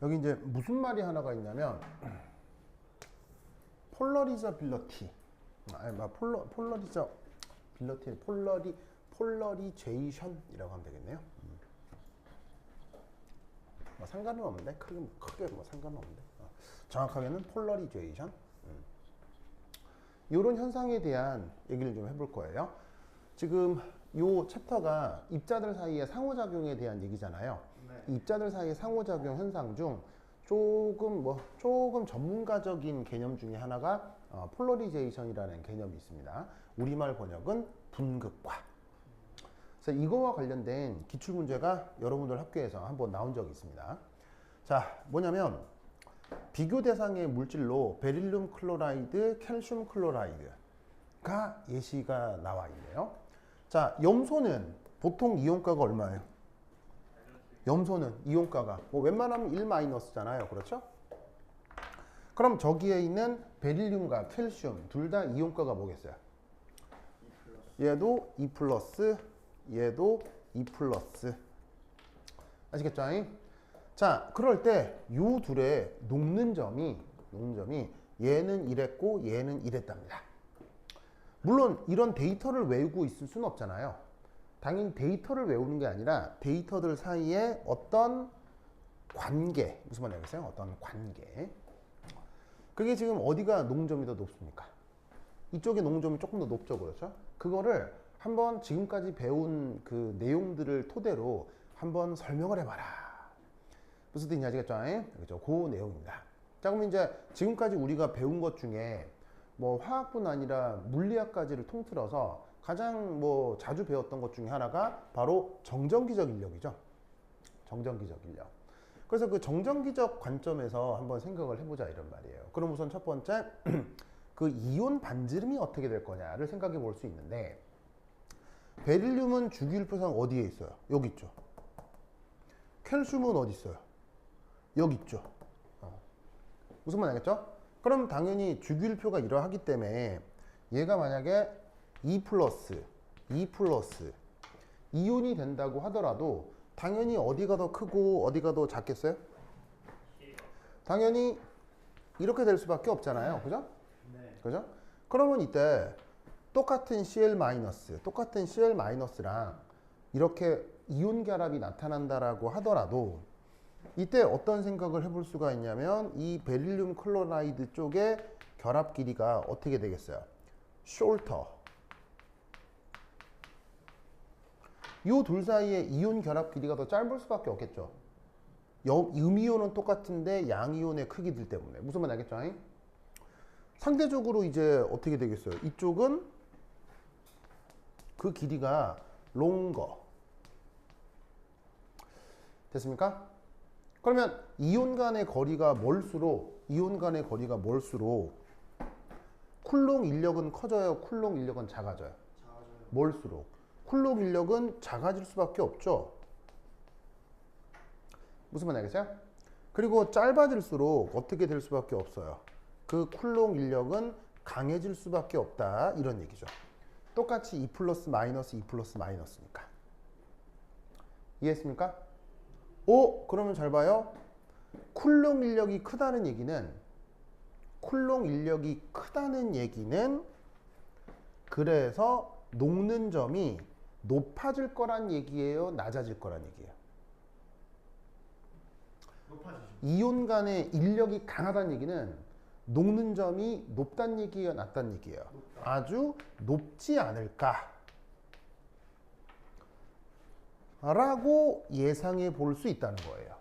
여기 이제 무슨 말이 하나가 있냐면 폴러리저빌러티 아니 폴러리저빌러티 폴러리제이션이라고 하면 되겠네요. 뭐 상관은 없는데 크게 뭐 상관은 없는데 정확하게는 폴러리제이션 이런 현상에 대한 얘기를 좀 해볼 거예요. 지금 이 챕터가 입자들 사이의 상호작용에 대한 얘기잖아요. 네. 입자들 사이의 상호작용 현상 중 조금 전문가적인 개념 중에 하나가 폴러리제이션이라는 개념이 있습니다. 우리말 번역은 분극화. 그래서 이거와 관련된 기출문제가 여러분들 학교에서 한번 나온 적이 있습니다. 자, 뭐냐면 비교 대상의 물질로 베릴륨 클로라이드, 캘슘 클로라이드가 예시가 나와 있네요. 자, 염소는 보통 이온가가 얼마예요? 염소는 이온가가 뭐 웬만하면 1-잖아요. 그렇죠? 그럼 저기에 있는 베릴륨과 캘슘 둘 다 이온가가 뭐겠어요? 얘도 2+, 얘도 2+. 아시겠죠? 자, 그럴 때 요 둘의 녹는 점이 얘는 이랬고 얘는 이랬답니다. 물론 이런 데이터를 외우고 있을 수는 없잖아요. 당연히 데이터를 외우는 게 아니라 데이터들 사이에 어떤 관계, 무슨 말인지 알겠어요? 어떤 관계. 그게 지금 어디가 녹음점이 더 높습니까? 이쪽에 녹음점이 조금 더 높죠, 그렇죠? 그거를 한번 지금까지 배운 그 내용들을 토대로 한번 설명을 해봐라. 무슨 뜻인지 아시겠죠? 그렇죠? 그 내용입니다. 자, 그럼 이제 지금까지 우리가 배운 것 중에 뭐 화학뿐 아니라 물리학까지를 통틀어서 가장 뭐 자주 배웠던 것 중에 하나가 바로 정전기적 인력이죠. 정전기적 인력. 그래서 그 정전기적 관점에서 한번 생각을 해보자 이런 말이에요. 그럼 우선 첫 번째 그 이온 반지름이 어떻게 될 거냐를 생각해 볼 수 있는데 베릴륨은 주기율표상 어디에 있어요? 여기 있죠. 캘슘은 어디 있어요? 여기 있죠. 무슨 말 알겠죠? 그럼 당연히 주기율표가 이러하기 때문에 얘가 만약에 2+, 이온이 된다고 하더라도 당연히 어디가 더 크고 어디가 더 작겠어요? 당연히 이렇게 될 수밖에 없잖아요. 그죠? 네. 그죠? 그러면 이때 똑같은 CL-랑 이렇게 이온 결합이 나타난다라고 하더라도 이때 어떤 생각을 해볼 수가 있냐면 이 베릴륨 클로라이드 쪽의 결합 길이가 어떻게 되겠어요? shorter. 이 둘 사이의 이온 결합 길이가 더 짧을 수밖에 없겠죠. 음이온은 똑같은데 양이온의 크기들 때문에. 무슨 말 알겠죠? 상대적으로 이제 어떻게 되겠어요? 이쪽은 그 길이가 longer. 됐습니까? 그러면 이온 간의 거리가 멀수록 쿨롱 인력은 커져요? 쿨롱 인력은 작아져요? 작아져요. 멀수록 쿨롱 인력은 작아질 수밖에 없죠. 무슨 말 알겠어요? 그리고 짧아질수록 어떻게 될 수밖에 없어요. 그 쿨롱 인력은 강해질 수밖에 없다 이런 얘기죠. 똑같이 2+-2+-니까 이해했습니까? 그러면 잘 봐요. 쿨롱 인력이 크다는 얘기는 그래서 녹는 점이 높아질 거란 얘기예요? 낮아질 거란 얘기예요? 높아지죠. 이온 간의 인력이 강하다는 얘기는 녹는 점이 높다는 얘기예요? 낮다는 얘기예요? 높다. 아주 높지 않을까 라고 예상해 볼 수 있다는 거예요.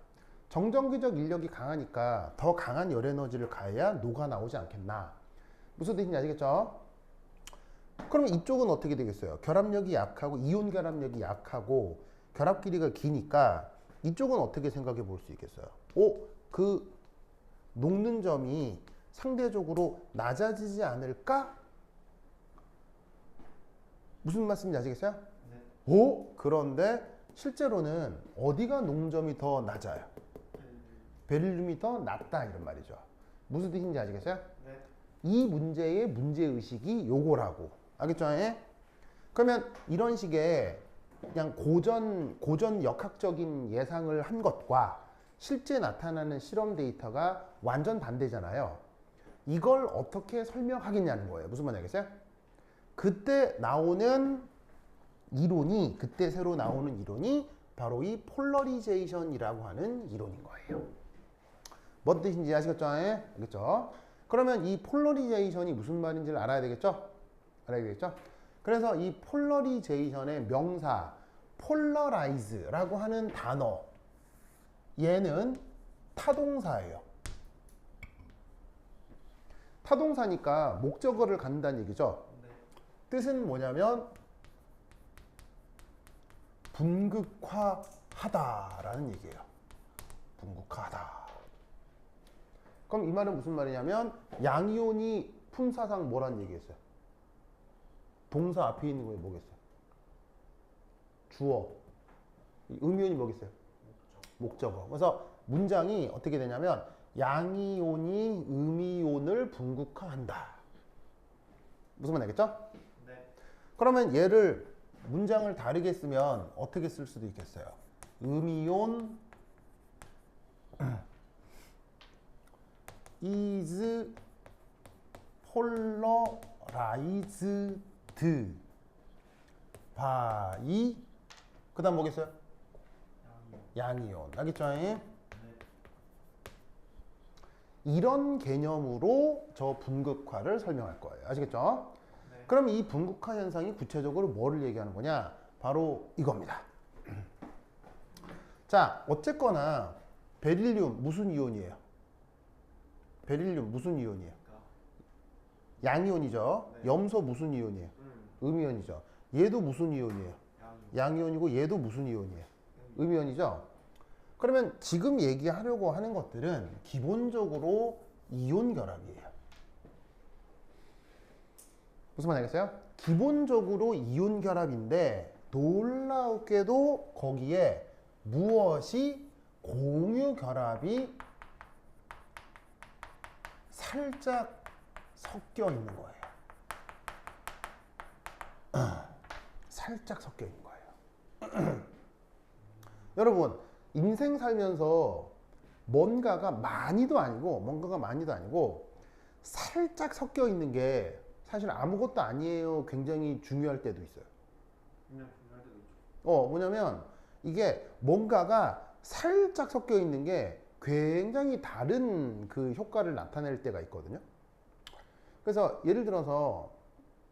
정전기적 인력이 강하니까 더 강한 열 에너지를 가해야 녹아 나오지 않겠나. 무슨 뜻인지 아시겠죠? 그러면 이쪽은 어떻게 되겠어요? 결합력이 약하고 이온 결합력이 약하고 결합 길이가 기니까 이쪽은 어떻게 생각해 볼 수 있겠어요? 그 녹는 점이 상대적으로 낮아지지 않을까? 무슨 말씀인지 아시겠어요? 네. 그런데 실제로는 어디가 녹는 점이 더 낮아요? 베릴륨이 더 낮다 이런 말이죠. 무슨 뜻인지 아시겠어요? 네. 이 문제의 문제의식이 요거라고. 알겠죠? 그러면 이런 식의 그냥 고전 역학적인 예상을 한 것과 실제 나타나는 실험 데이터가 완전 반대잖아요. 이걸 어떻게 설명하겠냐는 거예요. 무슨 말인지 알겠어요? 그때 나오는 이론이, 그때 새로 나오는 이론이 바로 이 폴러리제이션이라고 하는 이론인 거예요. 뭔 뜻인지 아시겠죠? 알겠죠? 그러면 이 폴러리제이션이 무슨 말인지를 알아야 되겠죠? 알아야 되겠죠? 그래서 이 폴러리제이션의 명사 폴러라이즈라고 하는 단어, 얘는 타동사예요. 타동사니까 목적어를 갖는다는 얘기죠. 네. 뜻은 뭐냐면 분극화하다라는 얘기예요. 분극화하다. 그럼 이 말은 무슨 말이냐면 양이온이 품사상 뭐라는 얘기겠어요? 동사 앞에 있는 거에 뭐겠어요? 주어. 음이온이 뭐겠어요? 목적어. 그래서 문장이 어떻게 되냐면 양이온이 음이온을 분극화한다. 무슨 말 알겠죠? 네. 그러면 얘를 문장을 다르게 쓰면 어떻게 쓸 수도 있겠어요? 음이온 is polarized by 그 다음 뭐겠어요? 양이온. 알겠죠? 네. 이런 개념으로 저 분극화를 설명할 거예요. 아시겠죠? 네. 그럼 이 분극화 현상이 구체적으로 뭐를 얘기하는 거냐? 바로 이겁니다. 자, 어쨌거나 베릴륨 무슨 이온이에요? 베릴륨 무슨 이온이에요? 양이온이죠. 네. 염소 무슨 이온이에요? 음이온이죠. 얘도 무슨 이온이에요? 양이온이고 얘도 무슨 이온이에요? 음이온이죠. 그러면 지금 얘기하려고 하는 것들은 기본적으로 이온 결합이에요. 무슨 말 알겠어요? 기본적으로 이온 결합인데 놀랍게도 거기에 무엇이 공유 결합이 살짝 섞여 있는 거예요. 살짝 섞여 있는 거예요. 여러분, 인생 살면서 뭔가가 많이도 아니고 살짝 섞여 있는 게 사실 아무것도 아니에요. 굉장히 중요할 때도 있어요. 그냥 중요할 때도 있죠. 뭐냐면 이게 뭔가가 살짝 섞여 있는 게 굉장히 다른 그 효과를 나타낼 때가 있거든요. 그래서 예를 들어서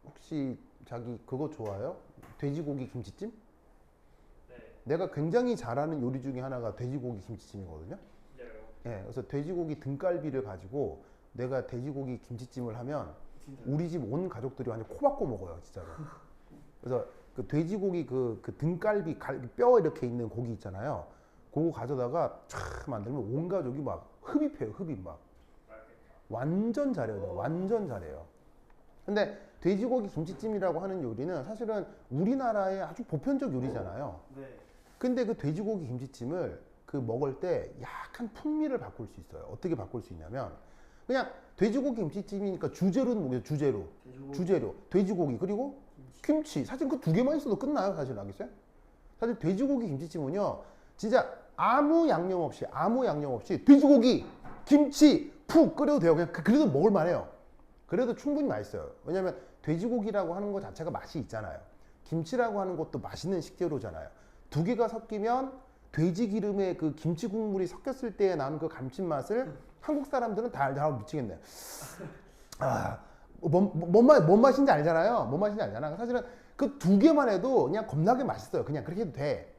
혹시 자기 그거 좋아해요? 돼지고기 김치찜? 네. 내가 굉장히 잘하는 요리 중에 하나가 돼지고기 김치찜이거든요. 네. 예, 그래서 돼지고기 등갈비를 가지고 내가 돼지고기 김치찜을 하면 우리 집 온 가족들이 완전 코 박고 먹어요, 진짜로. 그래서 그 돼지고기 그 등갈비 뼈 이렇게 있는 고기 있잖아요. 그거 가져다가 촥 만들면 온 가족이 막 흡입해요, 흡입 막. 완전 잘해요, 완전 잘해요. 근데 돼지고기 김치찜이라고 하는 요리는 사실은 우리나라의 아주 보편적 요리잖아요. 네. 근데 그 돼지고기 김치찜을 그 먹을 때 약간 풍미를 바꿀 수 있어요. 어떻게 바꿀 수 있냐면 그냥 돼지고기 김치찜이니까 주재료는 뭐겠어요? 주재료. 돼지고기 그리고 김치. 사실 그 두 개만 있어도 끝나요. 사실 알겠어요? 사실 돼지고기 김치찜은요. 진짜 아무 양념 없이 돼지고기 김치 푹 끓여도 돼요. 그냥 그래도 먹을 만해요. 그래도 충분히 맛있어요. 왜냐면 돼지고기라고 하는 것 자체가 맛이 있잖아요. 김치라고 하는 것도 맛있는 식재료잖아요. 두 개가 섞이면 돼지 기름에 그 김치 국물이 섞였을 때 나는 그 감칠맛을 한국 사람들은 다 알고 미치겠네. 뭔 맛인지 알잖아요. 뭔 맛인지 알잖아. 사실은 그 두 개만 해도 그냥 겁나게 맛있어요. 그냥 그렇게 해도 돼.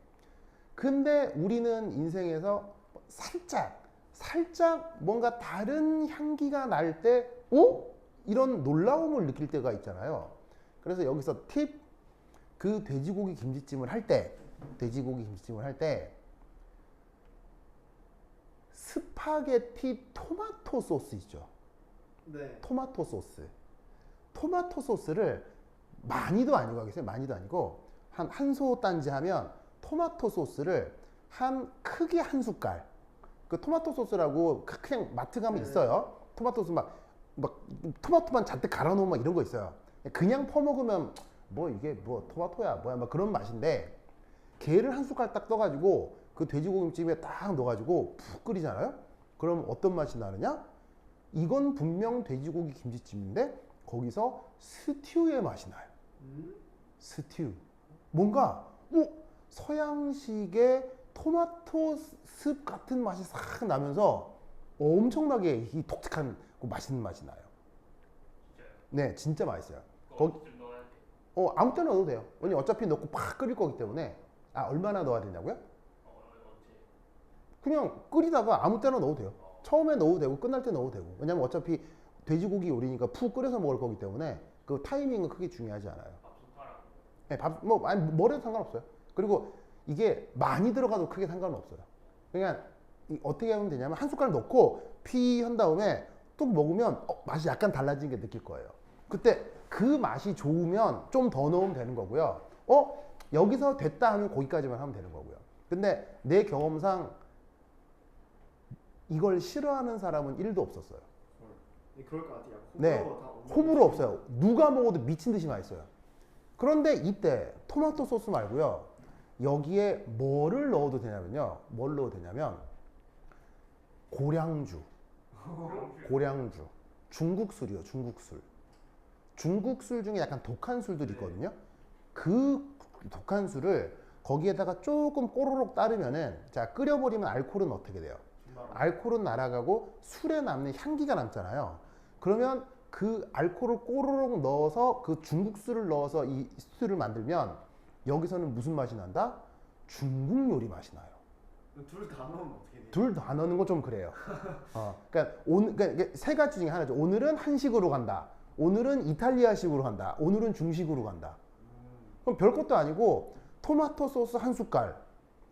근데 우리는 인생에서 살짝 뭔가 다른 향기가 날 때, 이런 놀라움을 느낄 때가 있잖아요. 그래서 여기서 팁, 그 돼지고기 김치찜을 할 때, 스파게티 토마토 소스 있죠. 네. 토마토 소스를 많이도 아니고 하겠어요. 많이도 아니고 한 소 단지 하면 토마토 소스를 크게 한 숟갈. 그 토마토 소스라고 그냥 마트 가면 있어요. 토마토 소스 막 토마토만 잔뜩 갈아 놓으면 막 이런 거 있어요. 그냥 퍼먹으면 뭐 이게 뭐 토마토야 뭐야 막 그런 맛인데 걔를 한 숟갈 딱 떠가지고 그 돼지고기찜에 딱 넣어가지고 푹 끓이잖아요. 그럼 어떤 맛이 나느냐? 이건 분명 돼지고기 김치찜인데 거기서 스튜의 맛이 나요. 스튜. 뭔가 서양식의 토마토 습 같은 맛이 싹 나면서 엄청나게 이 독특한 맛있는 맛이 나요. 진짜요? 네, 진짜 맛있어요. 거기 좀 넣어야 돼. 아무 때나 넣어도 돼요. 왜냐면 어차피 넣고 팍 끓일 거기 때문에. 얼마나 넣어야 되냐고요? 언제? 그냥 끓이다가 아무 때나 넣어도 돼요. 처음에 넣어도 되고 끝날 때 넣어도 되고. 왜냐면 어차피 돼지고기 요리니까 푹 끓여서 먹을 거기 때문에 그 타이밍은 크게 중요하지 않아요. 밥숟가락. 네, 뭐래도 상관없어요. 그리고 이게 많이 들어가도 크게 상관없어요. 그냥 어떻게 하면 되냐면 한 숟갈 넣고 피 한 다음에 뚝 먹으면 맛이 약간 달라진 게 느낄 거예요. 그때 그 맛이 좋으면 좀 더 넣으면 되는 거고요. 여기서 됐다 하면 거기까지만 하면 되는 거고요. 근데 내 경험상 이걸 싫어하는 사람은 1도 없었어요. 그럴 것 같아요. 네, 호불호 없어요. 누가 먹어도 미친 듯이 맛있어요. 그런데 이때 토마토 소스 말고요. 여기에 뭐를 넣어도 되냐면요. 뭘 넣어도 되냐면 고량주. 중국 술이요. 중국 술. 중국 술 중에 약간 독한 술들이 있거든요. 그 독한 술을 거기에다가 조금 꼬르륵 따르면은 자 끓여버리면 알코올은 어떻게 돼요? 알코올은 날아가고 술에 남는 향기가 남잖아요. 그러면 그 알코올을 꼬르륵 넣어서 그 중국 술을 넣어서 이 스튜를 만들면 여기서는 무슨 맛이 난다? 중국 요리 맛이 나요. 둘 다 넣으면 어떻게 돼요? 둘 다 넣는 건 좀 그래요. 그러니까 이게 세 가지 중에 하나죠. 오늘은 한식으로 간다. 오늘은 이탈리아식으로 간다. 오늘은 중식으로 간다. 그럼 별것도 아니고 토마토 소스 한 숟갈,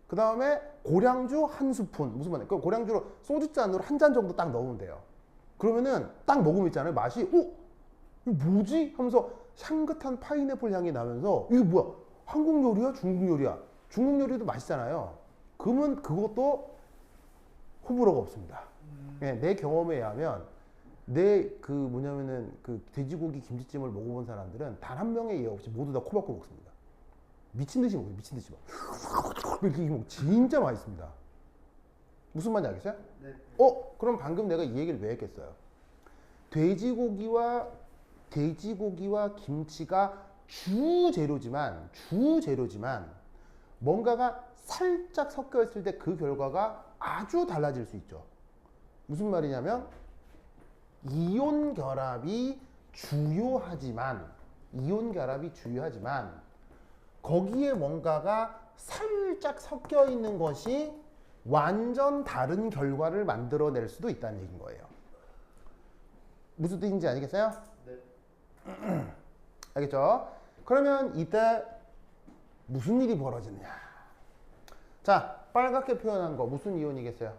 그 다음에 고량주 한 스푼. 무슨 말이에요? 그 고량주로 소주잔으로 한 잔 정도 딱 넣으면 돼요. 그러면은 딱 먹으면 있잖아요. 맛이 이거 뭐지? 하면서 향긋한 파인애플 향이 나면서 이게 뭐야? 한국 요리야? 중국 요리야? 중국 요리도 맛있잖아요. 그러면 그것도 호불호가 없습니다. 내 경험에 의하면 그 돼지고기 김치찜을 먹어본 사람들은 단 한 명의 예외 없이 모두 다 코박고 먹습니다. 미친 듯이 먹어요. 미친 듯이 먹어요. 이렇게 먹으면 진짜 맛있습니다. 무슨 말인지 알겠어요? 네. 그럼 방금 내가 이 얘기를 왜 했겠어요? 돼지고기와 김치가 주재료지만 뭔가가 살짝 섞여 있을 때 그 결과가 아주 달라질 수 있죠. 무슨 말이냐면 이온 결합이 주요하지만 거기에 뭔가가 살짝 섞여 있는 것이 완전 다른 결과를 만들어낼 수도 있다는 얘기인 거예요. 무슨 뜻인지 아시겠어요? 네. 알겠죠? 그러면 이때 무슨 일이 벌어지느냐? 자, 빨갛게 표현한 거 무슨 이온이겠어요?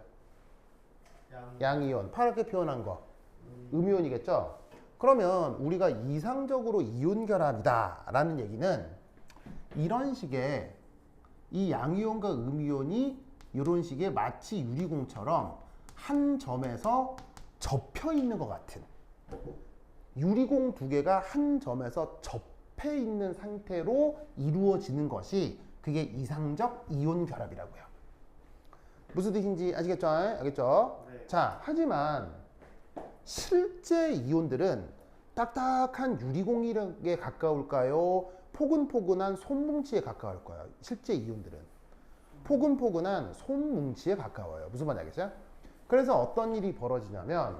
양이온. 파랗게 표현한 거 음이온이겠죠? 그러면 우리가 이상적으로 이온 결합이다라는 얘기는 이런 식의 이 양이온과 음이온이 이런 식의 마치 유리공처럼 한 점에서 접혀 있는 것 같은 유리공 두 개가 한 점에서 접해 있는 상태로 이루어지는 것이 그게 이상적 이온 결합이라고요. 무슨 뜻인지 아시겠죠? 알겠죠? 네. 자, 하지만 실제 이온들은 딱딱한 유리공에 가까울까요? 포근포근한 솜뭉치에 가까울까요? 실제 이온들은 포근포근한 솜뭉치에 가까워요. 무슨 말인지 알겠어요? 그래서 어떤 일이 벌어지냐면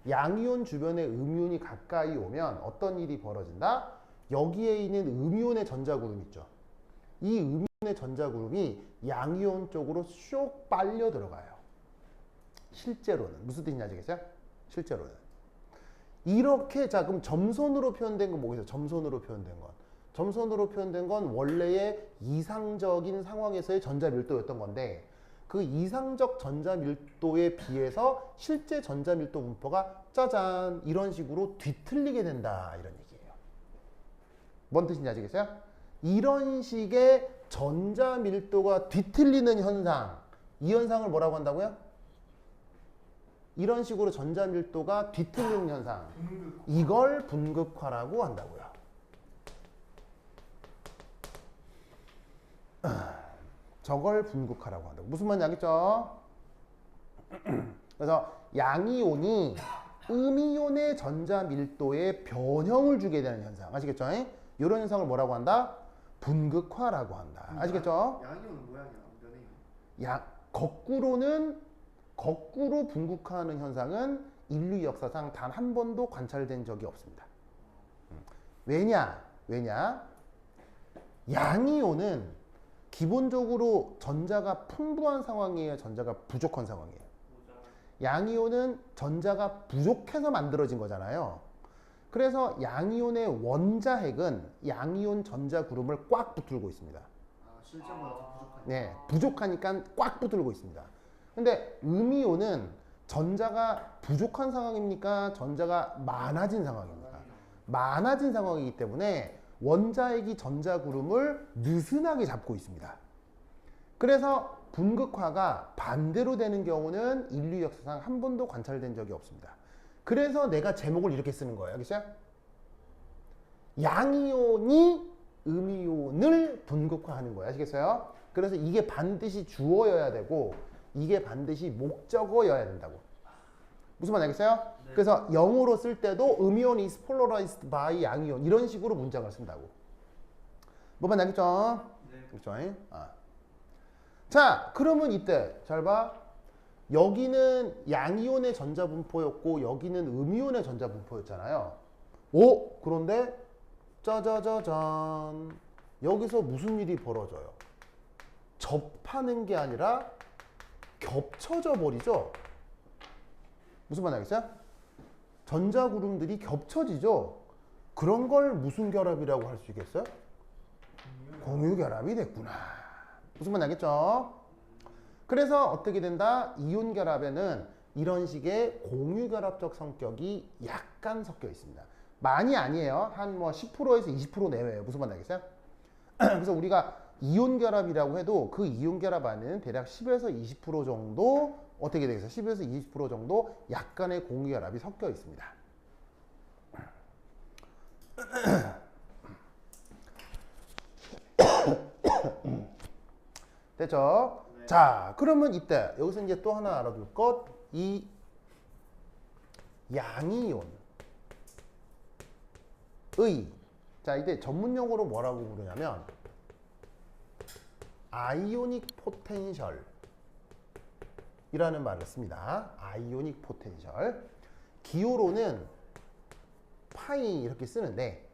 양이온 주변에 음이온이 가까이 오면 어떤 일이 벌어진다? 여기에 있는 음이온의 전자구름 있죠. 이 음이온의 전자구름이 양이온 쪽으로 쏙 빨려 들어가요. 실제로는. 무슨 뜻인지 아시겠어요? 실제로는. 이렇게, 자, 그럼 점선으로 표현된 건 뭐겠어요? 점선으로 표현된 건 원래의 이상적인 상황에서의 전자 밀도였던 건데 그 이상적 전자 밀도에 비해서 실제 전자 밀도 분포가 짜잔 이런 식으로 뒤틀리게 된다 이런 얘기예요. 뭔 뜻인지 아시겠어요? 이런 식의 전자 밀도가 뒤틀리는 현상, 이 현상을 뭐라고 한다고요? 이런 식으로 전자 밀도가 뒤틀리는 현상, 이걸 분극화라고 한다고요. 저걸 분극화라고 한다고. 무슨 말인지 알겠죠? 그래서 양이온이 음이온의 전자 밀도에 변형을 주게 되는 현상. 아시겠죠? 이런 현상을 뭐라고 한다? 분극화라고 한다. 아시겠죠? 양이온은 모양이야. 면에. 거꾸로 분극화하는 현상은 인류 역사상 단 한 번도 관찰된 적이 없습니다. 왜냐? 양이온은 기본적으로 전자가 풍부한 상황이에요? 전자가 부족한 상황이에요? 양이온은 전자가 부족해서 만들어진 거잖아요. 그래서 양이온의 원자핵은 양이온 전자 그룹을 꽉 붙들고 있습니다. 아, 실제보다 더 부족하니까. 네, 부족하니까 꽉 붙들고 있습니다. 근데 음이온은 전자가 부족한 상황입니까? 전자가 많아진 상황입니까? 많아진 상황이기 때문에 원자핵이 전자 그룹을 느슨하게 잡고 있습니다. 그래서 분극화가 반대로 되는 경우는 인류 역사상 한 번도 관찰된 적이 없습니다. 그래서 내가 제목을 이렇게 쓰는 거예요. 알겠어요? 양이온이 음이온을 분극화하는 거예요. 아시겠어요? 그래서 이게 반드시 주어여야 되고 이게 반드시 목적어여야 된다고. 무슨 말인지 알겠어요? 네. 그래서 영어로 쓸 때도 음이온 is polarized by 양이온 이런 식으로 문장을 쓴다고. 뭐만 알겠죠? 네. 그렇죠? 자, 그러면 이때 잘 봐. 여기는 양이온의 전자 분포였고 여기는 음이온의 전자 분포였잖아요. 오, 그런데 짜자자잔. 여기서 무슨 일이 벌어져요? 접하는 게 아니라 겹쳐져 버리죠. 무슨 말 알겠어요? 전자 그룹들이 겹쳐지죠. 그런 걸 무슨 결합이라고 할 수 있겠어요? 공유 결합이 됐구나. 무슨 말 알겠죠? 그래서 어떻게 된다? 이온 결합에는 이런 식의 공유 결합적 성격이 약간 섞여 있습니다. 많이 아니에요. 한 뭐 10%에서 20% 내외예요. 무슨 말 알겠어요? 그래서 우리가 이온 결합이라고 해도 그 이온 결합 안에는 대략 10에서 20% 정도 어떻게 되겠어요? 10에서 20% 정도 약간의 공유 결합이 섞여 있습니다. 됐죠? 네. 자, 그러면 이때 여기서 이제 또 하나 알아둘 것, 이 양이온의 자, 이때 전문 용어로 뭐라고 부르냐면 아이오닉 포텐셜 이라는 말을 씁니다. 아이오닉 포텐셜. 기호로는 파이 이렇게 쓰는데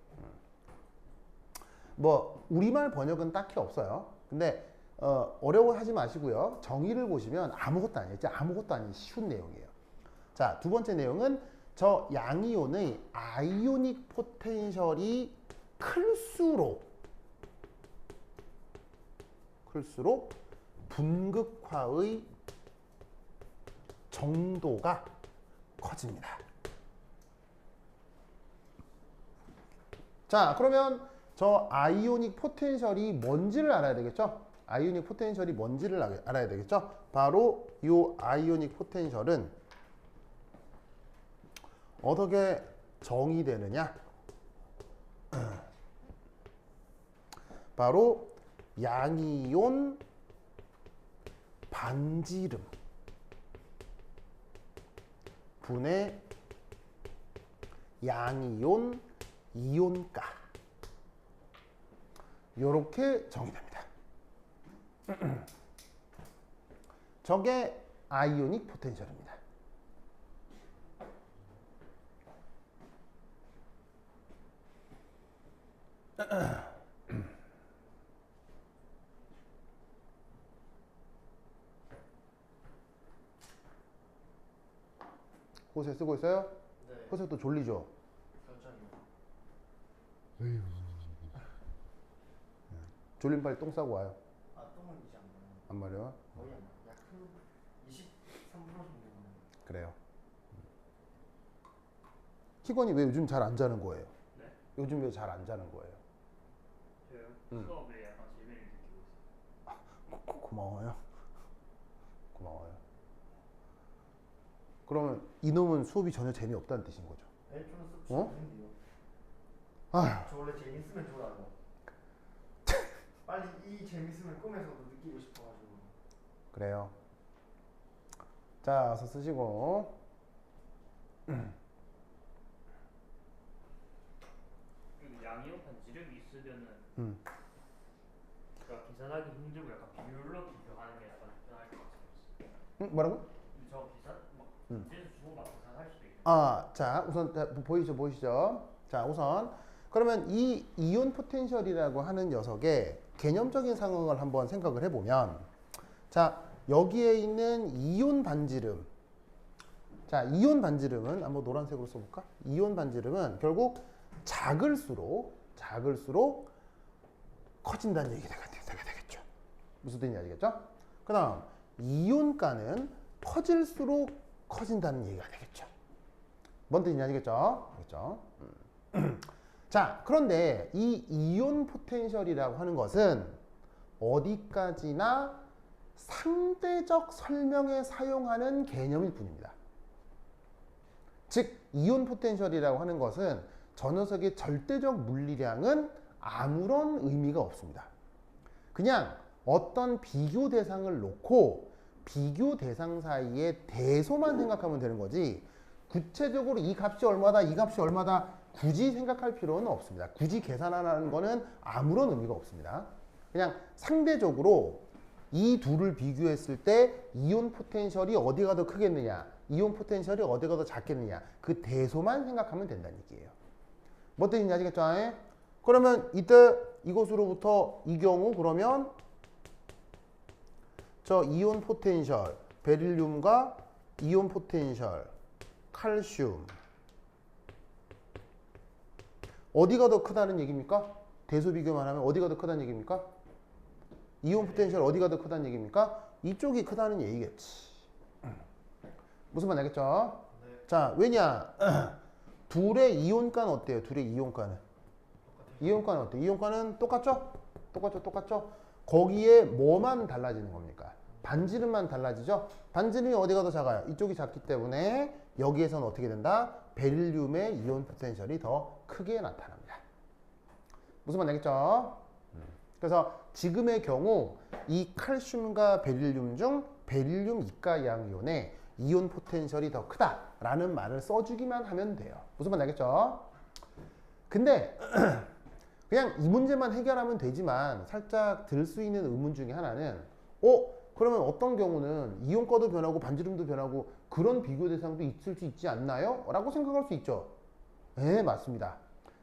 뭐 우리말 번역은 딱히 없어요. 근데 어려워하지 마시고요. 정의를 보시면 아무것도 아니에요. 진짜 아무것도 아닌 쉬운 내용이에요. 자, 두 번째 내용은 저 양이온의 아이오닉 포텐셜이 클수록 분극화의 정도가 커집니다. 자, 그러면 저 아이오닉 포텐셜이 뭔지를 알아야 되겠죠? 아이오닉 포텐셜이 뭔지를 알아야 되겠죠? 바로 이 아이오닉 포텐셜은 어떻게 정의되느냐? 바로 양이온 반지름 분의 양이온 이온가 이렇게 정의됩니다. 저게 아이오닉 포텐셜입니다. 호세 쓰고 있어요? 네. 호세 또 졸리죠? 살짝이요. 졸림 빨리 똥 싸고 와요. 아, 똥은 이제 안 나요. 안 말이야? 거의 안 나요. 약 23% 정도 나요. 그래요. 희건이 왜 요즘 잘 안 자는 거예요? 네? 요즘 왜 잘 안 자는 거예요? 저요? 수업에 약간 재미를 느끼고 있어요. 고마워요. 고마워요. 그러면 이놈은 수업이 전혀 재미없다는 뜻인 거죠? 네, 좀 어? 재밌는데요. 아휴. 저 원래 재밌으면 좋아요. 빨리 이 재밌음을 꿈에서도 느끼고 싶어가지고. 그래요. 자, 어서 쓰시고. 양이온 반지름이 있으면은 음. 그러니까 계산하기 힘들고 약간 비율로 비교하는 게 약간 편할 것 같아요. 뭐라고? 근데 저 계산 막 문제에서 주고받고 계산할 수도 있고. 자, 우선 자, 보이시죠? 자, 우선 그러면 이 이온 포텐셜이라고 하는 녀석의 개념적인 상황을 한번 생각을 해보면, 자, 여기에 있는 이온 반지름. 자, 이온 반지름은 한번 노란색으로 써볼까? 이온 반지름은 결국 작을수록 커진다는 얘기가 되겠죠. 무슨 뜻인지 아시겠죠? 그 다음 이온가는 퍼질수록 커진다는 얘기가 되겠죠. 뭔 뜻인지 아시겠죠? 알겠죠? 자, 그런데 이 이온 포텐셜이라고 하는 것은 어디까지나 상대적 설명에 사용하는 개념일 뿐입니다. 즉, 이온 포텐셜이라고 하는 것은 저 녀석의 절대적 물리량은 아무런 의미가 없습니다. 그냥 어떤 비교 대상을 놓고 비교 대상 사이의 대소만 생각하면 되는 거지, 구체적으로 이 값이 얼마다, 이 값이 얼마다 굳이 생각할 필요는 없습니다. 굳이 계산하는 거는 아무런 의미가 없습니다. 그냥 상대적으로 이 둘을 비교했을 때 이온 포텐셜이 어디가 더 크겠느냐, 이온 포텐셜이 어디가 더 작겠느냐, 그 대소만 생각하면 된다는 얘기예요. 뭐 뜻인지 아시겠죠? 그러면 이때 이것으로부터 이 경우 그러면 저 이온 포텐셜 베릴륨과 이온 포텐셜 칼슘 어디가 더 크다는 얘기입니까? 대소 비교만 하면 어디가 더 크다는 얘기입니까? 이온 포텐셜 어디가 더 크다는 얘기입니까? 이쪽이 크다는 얘기겠지. 무슨 말 알겠죠? 네. 자, 왜냐? 둘의 이온가는 어때요? 둘의 이온가는? 이온가는 어때요? 이온가는 똑같죠? 똑같죠? 거기에 뭐만 달라지는 겁니까? 반지름만 달라지죠? 반지름이 어디가 더 작아요? 이쪽이 작기 때문에 여기에서는 어떻게 된다? 베릴륨의 이온 포텐셜이 더 크게 나타납니다. 무슨 말 알겠죠? 그래서 지금의 경우 이 칼슘과 베릴륨 중 베릴륨 이가 양이온의 이온 포텐셜이 더 크다라는 말을 써주기만 하면 돼요. 무슨 말 알겠죠? 근데 그냥 이 문제만 해결하면 되지만 살짝 들 수 있는 의문 중에 하나는 그러면 어떤 경우는 이온가도 변하고 반지름도 변하고 그런 비교 대상도 있을 수 있지 않나요? 라고 생각할 수 있죠. 네, 맞습니다.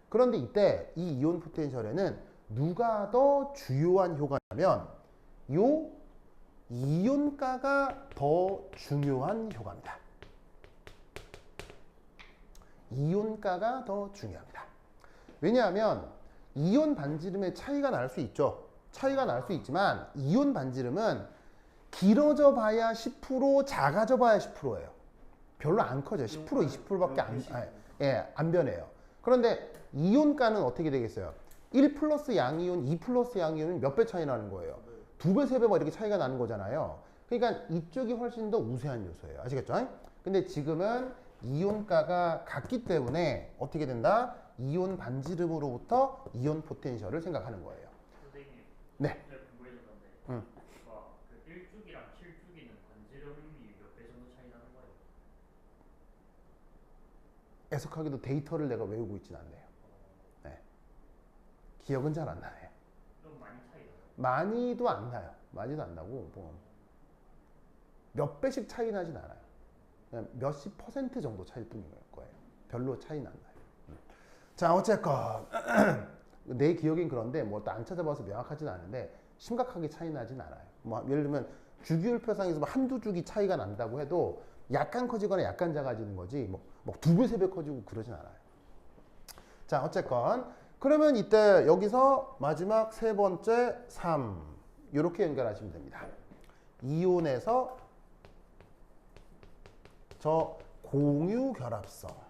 그런데 이때 이 이온 포텐셜에는 누가 더 주요한 효과냐면 요 이온가가 더 중요한 효과입니다. 이온가가 더 중요합니다. 왜냐하면 이온 반지름의 차이가 날 수 있죠. 차이가 날 수 있지만 이온 반지름은 길어져 봐야 10%, 작아져 봐야 10%예요. 별로 안 커져요. 10%, 20%밖에 안 변해요. 그런데 이온가는 어떻게 되겠어요? 1 플러스 양이온, 2 플러스 양이온은 몇 배 차이 나는 거예요? 2배, 3배 뭐 이렇게 차이가 나는 거잖아요. 그러니까 이쪽이 훨씬 더 우세한 요소예요. 아시겠죠? 근데 지금은 이온가가 같기 때문에 어떻게 된다? 이온 반지름으로부터 이온 포텐셜을 생각하는 거예요. 선생님. 네. 공부해줬는데. 응. 그 1주기랑 7주기는 반지름이 몇 배 정도 차이 나는 거예요? 애석하게도 데이터를 내가 외우고 있진 않네요. 네. 기억은 잘 안 나네요. 좀 많이 차이 나요? 많이도 안 나요. 많이도 안 나고 몇 배씩 차이 나진 않아요. 그냥 몇십 % 정도 차일 뿐인 거예요. 별로 차이는 안 나요. 자, 어쨌건 내 기억엔 그런데 뭐 또 안 찾아봐서 명확하진 않은데 심각하게 차이 나진 않아요. 뭐 예를 들면 주기율표상에서 뭐 한두 주기 차이가 난다고 해도 약간 커지거나 약간 작아지는 거지 뭐 2배, 3배 커지고 그러진 않아요. 자, 어쨌건 그러면 이때 여기서 마지막 세 번째 3 이렇게 연결하시면 됩니다. 이온에서 저 공유 결합성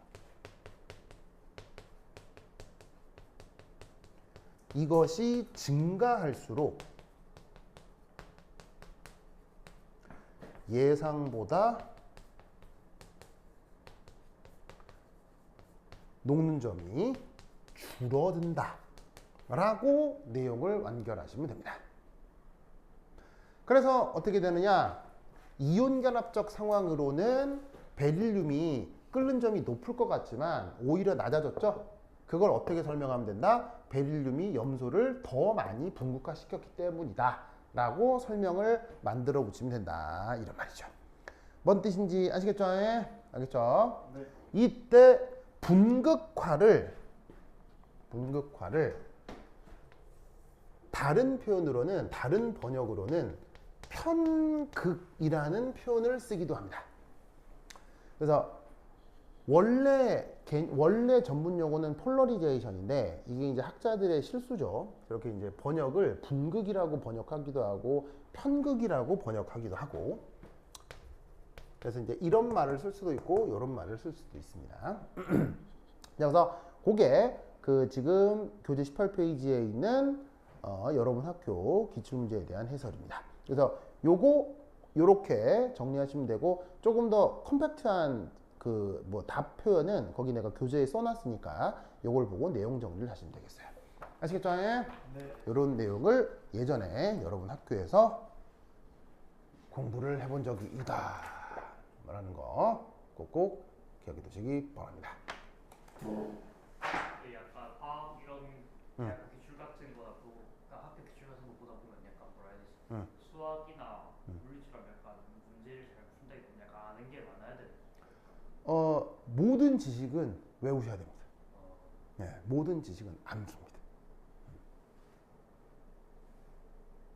이것이 증가할수록 예상보다 녹는 점이 줄어든다 라고 내용을 완결하시면 됩니다. 그래서 어떻게 되느냐? 이온 결합적 상황으로는 베릴륨이 끓는 점이 높을 것 같지만 오히려 낮아졌죠? 그걸 어떻게 설명하면 된다? 베릴륨이 염소를 더 많이 분극화시켰기 때문이다 라고 설명을 만들어 붙이면 된다 이런 말이죠. 뭔 뜻인지 아시겠죠? 예? 알겠죠? 네. 이때 분극화를 다른 표현으로는, 다른 번역으로는 편극이라는 표현을 쓰기도 합니다. 그래서 원래 전문 용어는 폴러리제이션인데 이게 이제 학자들의 실수죠. 그렇게 이제 번역을 분극이라고 번역하기도 하고 편극이라고 번역하기도 하고. 그래서 이제 이런 말을 쓸 수도 있고 이런 말을 쓸 수도 있습니다. 그래서 그게 그 지금 교재 18페이지에 있는 여러분 학교 기출문제에 대한 해설입니다. 그래서 요렇게 정리하시면 되고 되고 더 컴팩트한 그 뭐 답 표현은 거기 내가 교재에 써놨으니까 요걸 보고 내용 정리를 하시면 되겠어요. 아시겠죠? 네. 이런 내용을 예전에 여러분 학교에서 공부를 해본 적이 있다 말하는 거 꼭 기억해 두시기 바랍니다. 이게 약간 화학 이런 약간 기출 같은 거라도 그러니까 학교 기출 같은 거 보다 보면 약간 뭐라 해야 되지? 수학이나 물리처럼 약간 문제를 잘 푼다기보다 약간 아는 게 많아야 되는. 모든 지식은 외우셔야 됩니다. 모든 지식은 암기입니다.